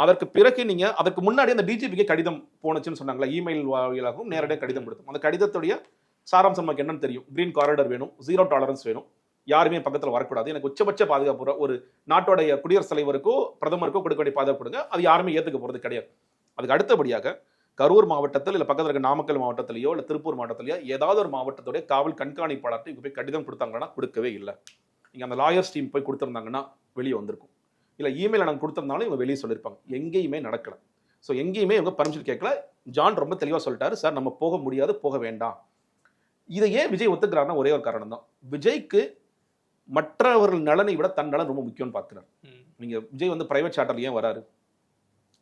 அதற்கு பிறகு நீங்க அதற்கு முன்னாடி அந்த டிஜிபிக்கு கடிதம் போனுச்சுன்னு சொன்னாங்களா, இமெயில் வாயிலாகவும் நேரடியாக கடிதம் கொடுத்தோம். அந்த கடிதத்துடைய சாராம்சம் நமக்கு என்னன்னு தெரியும். கிரீன் காரிடர் வேணும், 0 டாலரன்ஸ் வேணும், யாருமே பக்கத்துல வரக்கூடாது, எனக்கு உச்சபட்ச பாதுகாப்பு ஒரு நாட்டோடைய குடியரசுத் தலைவருக்கோ பிரதமருக்கோ கொடுக்க வேண்டிய பாதுகாப்பு கொடுங்க, அது யாருமே ஏத்துக்க போறது கிடையாது. அதுக்கு அடுத்தபடியாக கரூர் மாவட்டத்தில் இல்ல பக்கத்துல இருக்க நாமக்கல் மாவட்டத்திலேயோ இல்ல திருப்பூர் மாவட்டத்திலேயோ ஏதாவது ஒரு மாவட்டத்துடைய காவல் கண்காணிப்பாளர்கிட்ட இவங்க போய் கடிதம் கொடுத்தாங்கன்னா கொடுக்கவே இல்லை. நீங்க அந்த லாயர்ஸ் டீம் போய் கொடுத்திருந்தாங்கன்னா வெளியே வந்திருக்கும். இல்ல இமெயில் நாங்கள் கொடுத்திருந்தாலும் இவங்க வெளியே சொல்லியிருப்பாங்க. எங்கேயுமே நடக்கல. ஸோ எங்கேயுமே இவங்க பர்மிஷன் கேட்கல. ஜான் ரொம்ப தெளிவா சொல்லிட்டாரு, சார் நம்ம போக முடியாது, போக வேண்டாம். இதை ஏன் விஜய் ஒத்துக்கிறாருன்னா ஒரே ஒரு காரணம் தான். விஜய்க்கு மற்றவர்கள் நலனை விட தன் நலன் ரொம்ப முக்கியம்னு பார்க்கிறார். நீங்க விஜய் வந்து பிரைவேட் சார்ட்டர்ல ஏன் வராரு?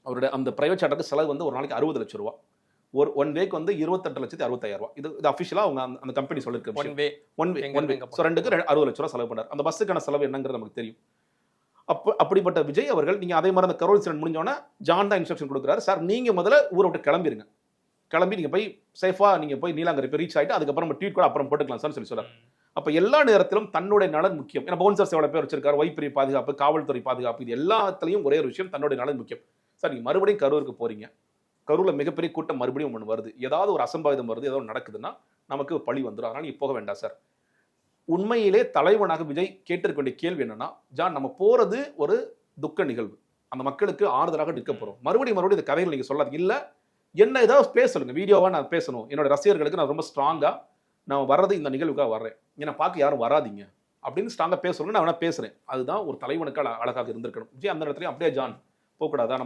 அவருடைய அந்த பிரைவேட் சார்ட்டருக்கு செலவு வந்து ஒரு நாளைக்கு 60 லட்சம் ரூபா, ஒரு ஒன் வேக்கு வந்து 28,65,000 ரூபாய். இது அஃபிஷியலா அவங்க அந்த கம்பெனி சொல்லிருக்கு. ஒன் வே ஸோ 2க்கு 60 லட்சம் ரூபாய் செலவு பண்ணார். அந்த பஸ்ஸுக்கான செலவு என்னங்கிறது நமக்கு தெரியும். அப்படிப்பட்ட விஜய் அவர்கள் நீங்க அதே மாதிரி அந்த கரோல் இன்சிடென்ட் முடிஞ்சோன்னா ஜான் தான் இன்ஸ்ட்ரக்ஷன் கொடுக்குறாரு, சார் நீங்க முதல்ல ஊரை விட்டு கிளம்பிருங்க, கிளம்பி நீங்க போய் சேஃபா நீங்க போய் நீலாங்கரை போய் ரீச் ஆயிட்டு அதுக்கப்புறம் ட்வீட் கூட அப்புறம் போட்டுக்கலாம் சார் சொல்லி சொல்றாரு. அப்ப எல்லா நேரத்திலும் தன்னுடைய நலன் முக்கியம். ஏன்னா பவுன்சர்ஸ் எவ்வளவு பேர் வச்சிருக்காரு, வைப்பிரி பாதுகாப்பு, காவல்துறை பாதுகாப்பு, இது எல்லாத்துலயும் ஒரே ஒரு விஷயம், தன்னுடைய நலன் முக்கியம். சார் நீங்க மறுபடியும் கரூருக்கு போறீங்க, கரூர்ல மிகப்பெரிய கூட்டம் மறுபடியும் ஒன்று வருது, ஏதாவது ஒரு அசம்பாவிதம் வருது, ஏதாவது நடக்குதுன்னா நமக்கு பழி வந்துடும், அதனால நீங்க போக வேண்டாம் சார். உண்மையிலே தலைவனாக விஜய் கேட்டிருக்க வேண்டிய கேள்வி என்னன்னா, ஜான் நம்ம போறது ஒரு துக்க நிகழ்வு, அந்த மக்களுக்கு ஆறுதலாக நிற்க போறோம், மறுபடியும் இந்த கதைகள் நீங்க சொல்லாதீங்க, இல்ல என்ன ஏதாவது பேச சொல்லுங்க, வீடியோவா நான் பேசணும், என்னோட ரசிகர்களுக்கு நான் ரொம்ப ஸ்ட்ராங்கா நான் வர்றது இந்த நிகழ்வுக்காக வர்றேன், ஏன்னா பார்க்க யாரும் வராதிங்க அப்படின்னு ஸ்ட்ராங்கா பேச சொல்லுங்க, நான் வேணா பேசுறேன். அதுதான் ஒரு தலைவனுக்கு அழகாக இருந்திருக்கணும். விஜய் அந்த இடத்துல அப்படியே ஜான் போகக்கூடாதா, நம்ம